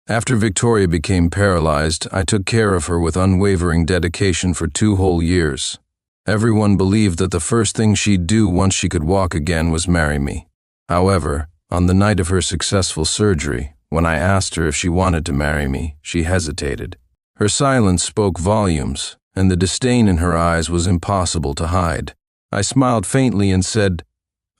After Victoria became paralyzed, I took care of her with unwavering dedication for 2 whole years. Everyone believed that the first thing she'd do once she could walk again was marry me. However, on the night of her successful surgery, when I asked her if she wanted to marry me, she hesitated. Her silence spoke volumes, and the disdain in her eyes was impossible to hide. I smiled faintly and said,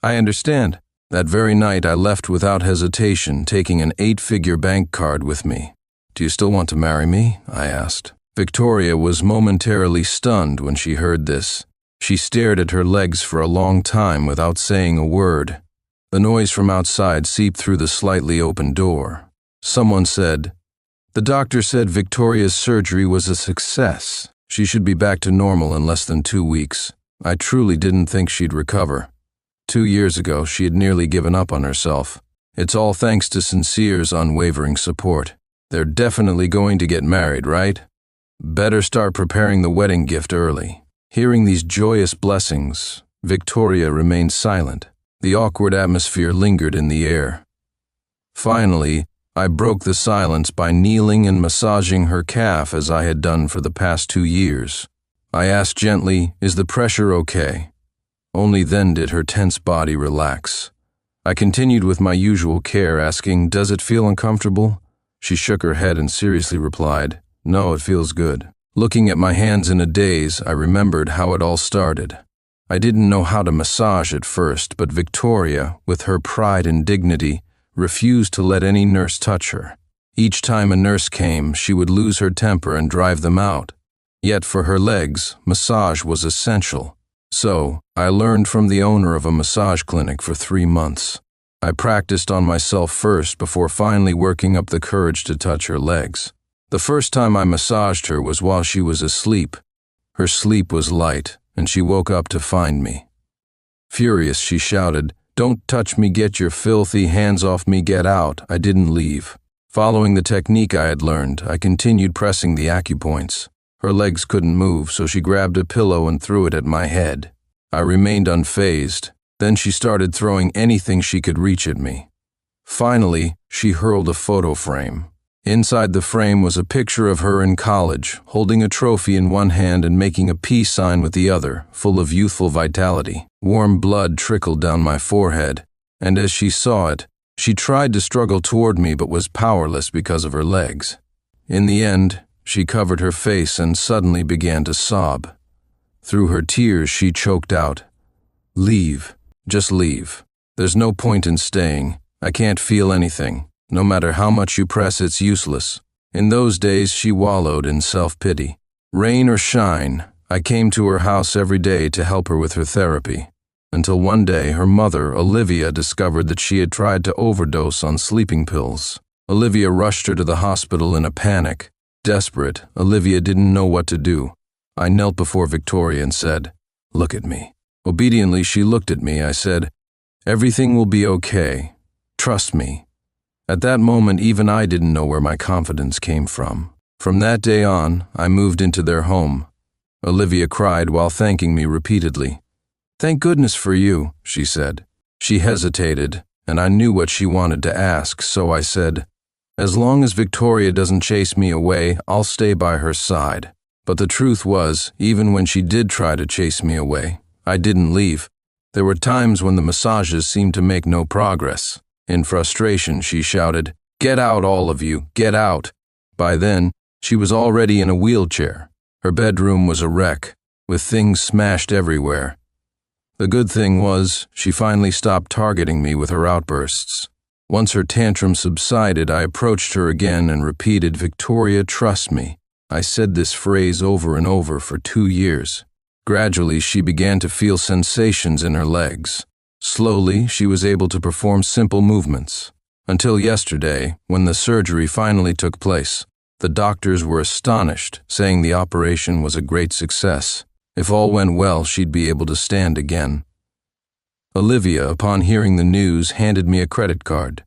"I understand." That very night I left without hesitation, taking an 8-figure bank card with me. "Do you still want to marry me?" I asked. Victoria was momentarily stunned when she heard this. She stared at her legs for a long time without saying a word. The noise from outside seeped through the slightly open door. Someone said, "The doctor said Victoria's surgery was a success. She should be back to normal in less than 2 weeks. I truly didn't think she'd recover. 2 years ago, she had nearly given up on herself. It's all thanks to Sincere's unwavering support. They're definitely going to get married, right? Better start preparing the wedding gift early." Hearing these joyous blessings, Victoria remained silent. The awkward atmosphere lingered in the air. Finally, I broke the silence by kneeling and massaging her calf as I had done for the past 2 years. I asked gently, "Is the pressure okay?" Only then did her tense body relax. I continued with my usual care, asking, "Does it feel uncomfortable?" She shook her head and seriously replied, "No, it feels good." Looking at my hands in a daze, I remembered how it all started. I didn't know how to massage at first, but Victoria, with her pride and dignity, refused to let any nurse touch her. Each time a nurse came, she would lose her temper and drive them out. Yet for her legs, massage was essential. So, I learned from the owner of a massage clinic for 3 months. I practiced on myself first before finally working up the courage to touch her legs. The first time I massaged her was while she was asleep. Her sleep was light, and she woke up to find me. Furious, she shouted, "Don't touch me, get your filthy hands off me, get out." I didn't leave. Following the technique I had learned, I continued pressing the acupoints. Her legs couldn't move, so she grabbed a pillow and threw it at my head. I remained unfazed. Then she started throwing anything she could reach at me. Finally, she hurled a photo frame. Inside the frame was a picture of her in college, holding a trophy in one hand and making a peace sign with the other, full of youthful vitality. Warm blood trickled down my forehead, and as she saw it, she tried to struggle toward me but was powerless because of her legs. In the end, she covered her face and suddenly began to sob. Through her tears, she choked out, "Leave. Just leave. There's no point in staying. I can't feel anything. No matter how much you press, it's useless." In those days, she wallowed in self-pity. Rain or shine, I came to her house every day to help her with her therapy. Until one day, her mother, Olivia, discovered that she had tried to overdose on sleeping pills. Olivia rushed her to the hospital in a panic. Desperate, Olivia didn't know what to do. I knelt before Victoria and said, "Look at me." Obediently, she looked at me. I said, "Everything will be okay. Trust me." At that moment, even I didn't know where my confidence came from. From that day on, I moved into their home. Olivia cried while thanking me repeatedly. "Thank goodness for you," she said. She hesitated, and I knew what she wanted to ask, so I said, "As long as Victoria doesn't chase me away, I'll stay by her side." But the truth was, even when she did try to chase me away, I didn't leave. There were times when the massages seemed to make no progress. In frustration, she shouted, "Get out, all of you, get out." By then, she was already in a wheelchair. Her bedroom was a wreck, with things smashed everywhere. The good thing was, she finally stopped targeting me with her outbursts. Once her tantrum subsided, I approached her again and repeated, "Victoria, trust me." I said this phrase over and over for 2 years. Gradually, she began to feel sensations in her legs. Slowly, she was able to perform simple movements. Until yesterday, when the surgery finally took place, the doctors were astonished, saying the operation was a great success. If all went well, she'd be able to stand again. Olivia, upon hearing the news, handed me a credit card.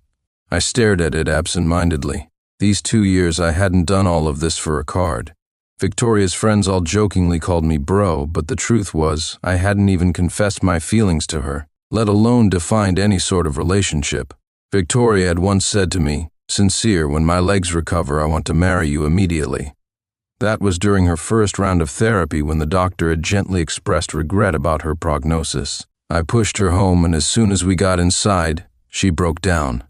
I stared at it absent-mindedly. These 2 years I hadn't done all of this for a card. Victoria's friends all jokingly called me bro, but the truth was, I hadn't even confessed my feelings to her, let alone defined any sort of relationship. Victoria had once said to me, Sincere, when my legs recover, I want to marry you immediately. That was during her first round of therapy when the doctor had gently expressed regret about her prognosis. I pushed her home, and as soon as we got inside, she broke down.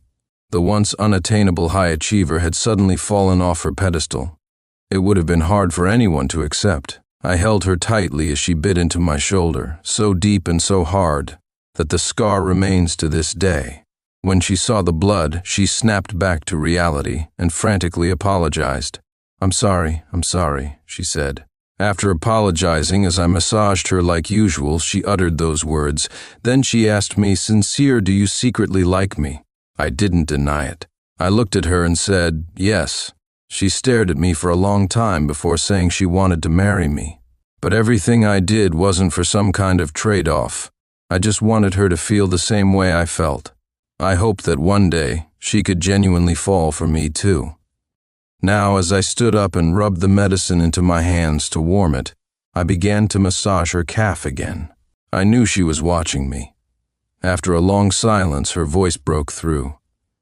The once unattainable high achiever had suddenly fallen off her pedestal. It would have been hard for anyone to accept. I held her tightly as she bit into my shoulder, so deep and so hard that the scar remains to this day. When she saw the blood, she snapped back to reality and frantically apologized. I'm sorry," she said. After apologizing as I massaged her like usual, she uttered those words. Then she asked me, "Sincere, do you secretly like me?" I didn't deny it. I looked at her and said, "Yes." She stared at me for a long time before saying she wanted to marry me. But everything I did wasn't for some kind of trade-off. I just wanted her to feel the same way I felt. I hoped that one day she could genuinely fall for me too. Now, as I stood up and rubbed the medicine into my hands to warm it, I began to massage her calf again. I knew she was watching me. After a long silence, her voice broke through.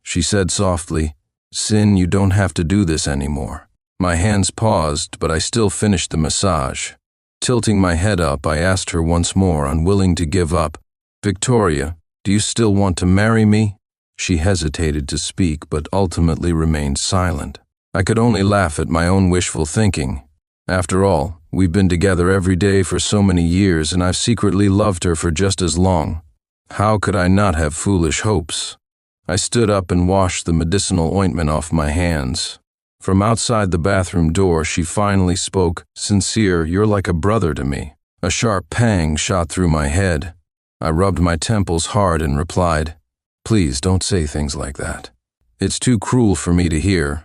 She said softly, "Sin, you don't have to do this anymore." My hands paused, but I still finished the massage. Tilting my head up, I asked her once more, unwilling to give up, "Victoria, do you still want to marry me?" She hesitated to speak, but ultimately remained silent. I could only laugh at my own wishful thinking. After all, we've been together every day for so many years, and I've secretly loved her for just as long. How could I not have foolish hopes? I stood up and washed the medicinal ointment off my hands. From outside the bathroom door, she finally spoke, "Sincere, you're like a brother to me." A sharp pang shot through my head. I rubbed my temples hard and replied, "Please don't say things like that. It's too cruel for me to hear."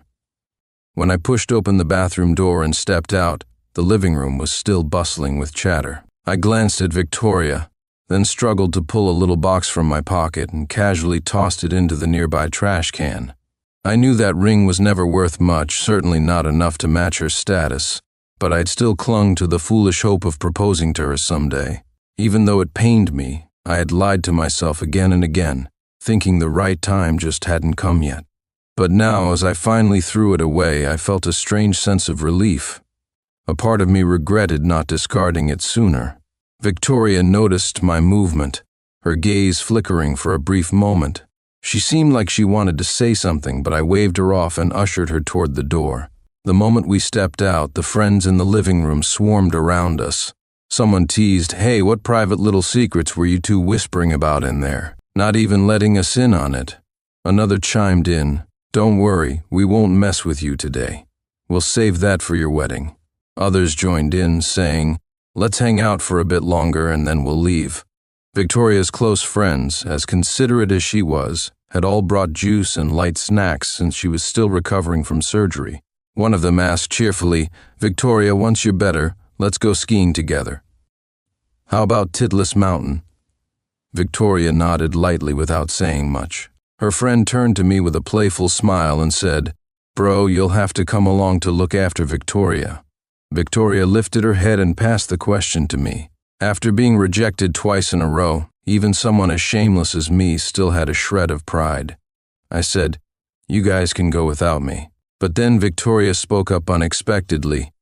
When I pushed open the bathroom door and stepped out, the living room was still bustling with chatter. I glanced at Victoria, then struggled to pull a little box from my pocket and casually tossed it into the nearby trash can. I knew that ring was never worth much, certainly not enough to match her status, but I'd still clung to the foolish hope of proposing to her someday. Even though it pained me, I had lied to myself again and again, thinking the right time just hadn't come yet. But now, as I finally threw it away, I felt a strange sense of relief. A part of me regretted not discarding it sooner. Victoria noticed my movement, her gaze flickering for a brief moment. She seemed like she wanted to say something, but I waved her off and ushered her toward the door. The moment we stepped out, the friends in the living room swarmed around us. Someone teased, "Hey, what private little secrets were you two whispering about in there? Not even letting us in on it." Another chimed in, "Don't worry, we won't mess with you today. We'll save that for your wedding." Others joined in, saying, "Let's hang out for a bit longer and then we'll leave." Victoria's close friends, as considerate as she was, had all brought juice and light snacks since she was still recovering from surgery. One of them asked cheerfully, "Victoria, once you're better, let's go skiing together." "How about Titlis Mountain?" Victoria nodded lightly without saying much. Her friend turned to me with a playful smile and said, "Bro, you'll have to come along to look after Victoria." Victoria lifted her head and passed the question to me. After being rejected twice in a row, even someone as shameless as me still had a shred of pride. I said, "You guys can go without me." But then Victoria spoke up unexpectedly,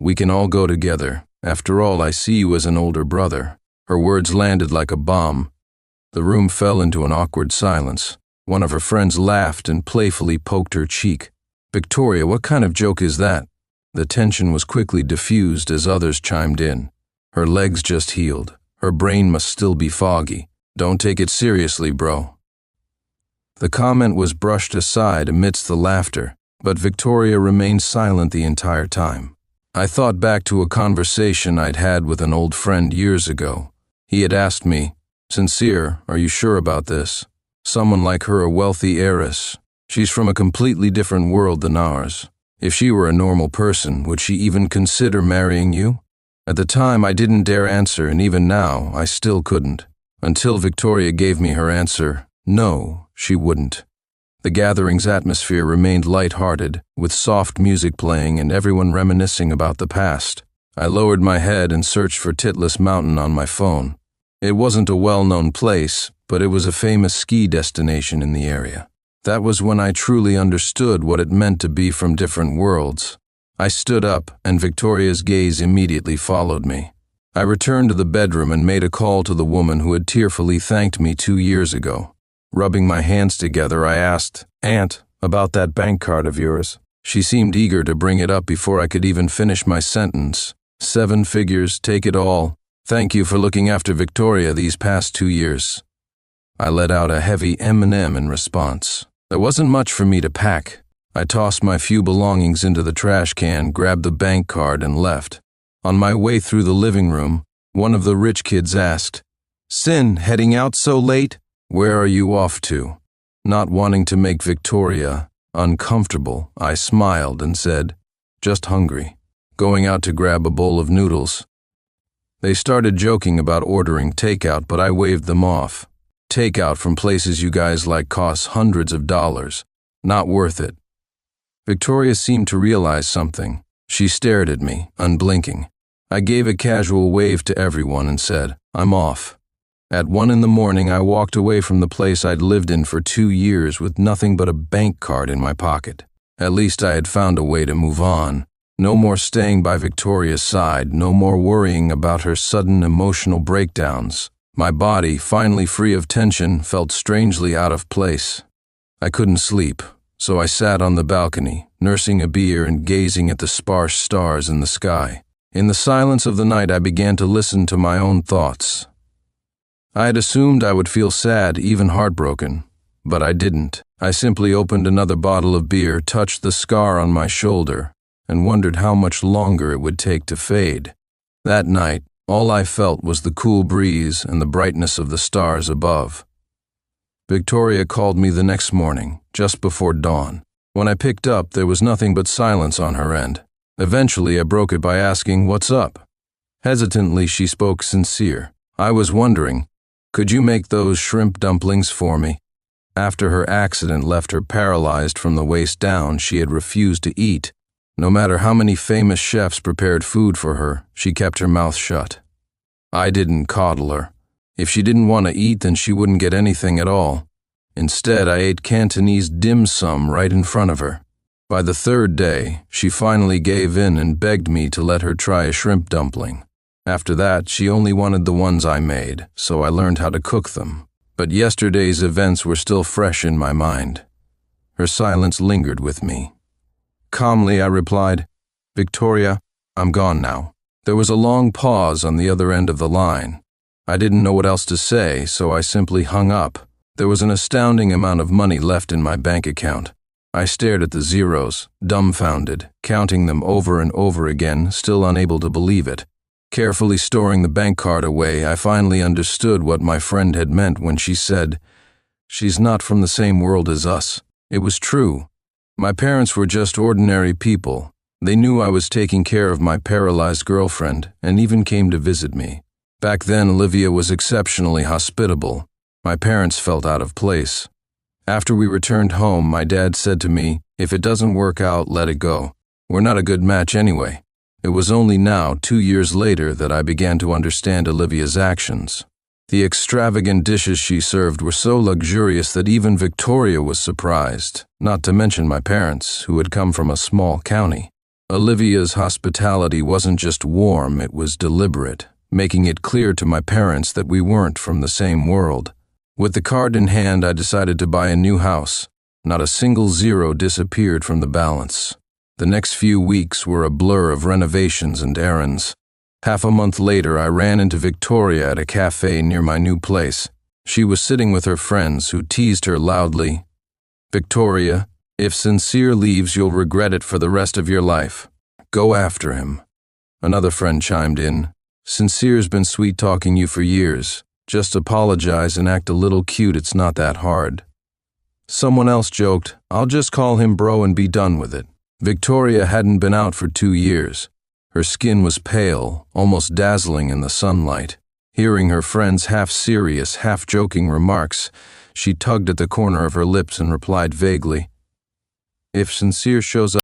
"We can all go together. After all, I see you as an older brother." Her words landed like a bomb. The room fell into an awkward silence. One of her friends laughed and playfully poked her cheek. "Victoria, what kind of joke is that?" The tension was quickly diffused as others chimed in. "Her legs just healed. Her brain must still be foggy. Don't take it seriously, bro." The comment was brushed aside amidst the laughter, but Victoria remained silent the entire time. I thought back to a conversation I'd had with an old friend years ago. He had asked me, "Sincere, are you sure about this? Someone like her, a wealthy heiress. She's from a completely different world than ours. If she were a normal person, would she even consider marrying you?" At the time, I didn't dare answer, and even now, I still couldn't. Until Victoria gave me her answer, no, she wouldn't. The gathering's atmosphere remained light-hearted, with soft music playing and everyone reminiscing about the past. I lowered my head and searched for Titlis Mountain on my phone. It wasn't a well-known place, but it was a famous ski destination in the area. That was when I truly understood what it meant to be from different worlds. I stood up, and Victoria's gaze immediately followed me. I returned to the bedroom and made a call to the woman who had tearfully thanked me 2 years ago. Rubbing my hands together, I asked, "Aunt, about that bank card of yours." She seemed eager to bring it up before I could even finish my sentence. 7 figures, take it all. Thank you for looking after Victoria these past 2 years. I let out a heavy M&M in response. There wasn't much for me to pack. I tossed my few belongings into the trash can, grabbed the bank card, and left. On my way through the living room, one of the rich kids asked, "Sin, heading out so late? Where are you off to?" Not wanting to make Victoria uncomfortable, I smiled and said, "Just hungry. Going out to grab a bowl of noodles." They started joking about ordering takeout, but I waved them off. Takeout from places you guys like costs hundreds of dollars. Not worth it. Victoria seemed to realize something. She stared at me, unblinking. I gave a casual wave to everyone and said, "I'm off." At 1 in the morning, I walked away from the place I'd lived in for 2 years with nothing but a bank card in my pocket. At least I had found a way to move on. No more staying by Victoria's side, no more worrying about her sudden emotional breakdowns. My body, finally free of tension, felt strangely out of place. I couldn't sleep, so I sat on the balcony, nursing a beer and gazing at the sparse stars in the sky. In the silence of the night, I began to listen to my own thoughts. I had assumed I would feel sad, even heartbroken, but I didn't. I simply opened another bottle of beer, touched the scar on my shoulder, and wondered how much longer it would take to fade. That night, all I felt was the cool breeze and the brightness of the stars above. Victoria called me the next morning, just before dawn. When I picked up, there was nothing but silence on her end. Eventually, I broke it by asking, "What's up?" Hesitantly, she spoke sincere. I was wondering, could you make those shrimp dumplings for me? After her accident left her paralyzed from the waist down, she had refused to eat. No matter how many famous chefs prepared food for her, she kept her mouth shut. I didn't coddle her. If she didn't want to eat, then she wouldn't get anything at all. Instead, I ate Cantonese dim sum right in front of her. By the 3rd day, she finally gave in and begged me to let her try a shrimp dumpling. After that, she only wanted the ones I made, so I learned how to cook them. But yesterday's events were still fresh in my mind. Her silence lingered with me. Calmly, I replied, "Victoria, I'm gone now." There was a long pause on the other end of the line. I didn't know what else to say, so I simply hung up. There was an astounding amount of money left in my bank account. I stared at the zeros, dumbfounded, counting them over and over again, still unable to believe it. Carefully storing the bank card away, I finally understood what my friend had meant when she said, "She's not from the same world as us." It was true. My parents were just ordinary people. They knew I was taking care of my paralyzed girlfriend and even came to visit me. Back then, Olivia was exceptionally hospitable. My parents felt out of place. After we returned home, my dad said to me, "If it doesn't work out, let it go. We're not a good match anyway." It was only now, 2 years later, that I began to understand Olivia's actions. The extravagant dishes she served were so luxurious that even Victoria was surprised, not to mention my parents, who had come from a small county. Olivia's hospitality wasn't just warm, it was deliberate, making it clear to my parents that we weren't from the same world. With the card in hand, I decided to buy a new house. Not a single zero disappeared from the balance. The next few weeks were a blur of renovations and errands. Half a month later, I ran into Victoria at a cafe near my new place. She was sitting with her friends, who teased her loudly. "Victoria, if Sincere leaves, you'll regret it for the rest of your life. Go after him." Another friend chimed in. "Sincere's been sweet-talking you for years. Just apologize and act a little cute, it's not that hard." Someone else joked, "I'll just call him bro and be done with it." Victoria hadn't been out for 2 years. Her skin was pale, almost dazzling in the sunlight. Hearing her friend's half-serious, half-joking remarks, she tugged at the corner of her lips and replied vaguely, "If Sincere shows up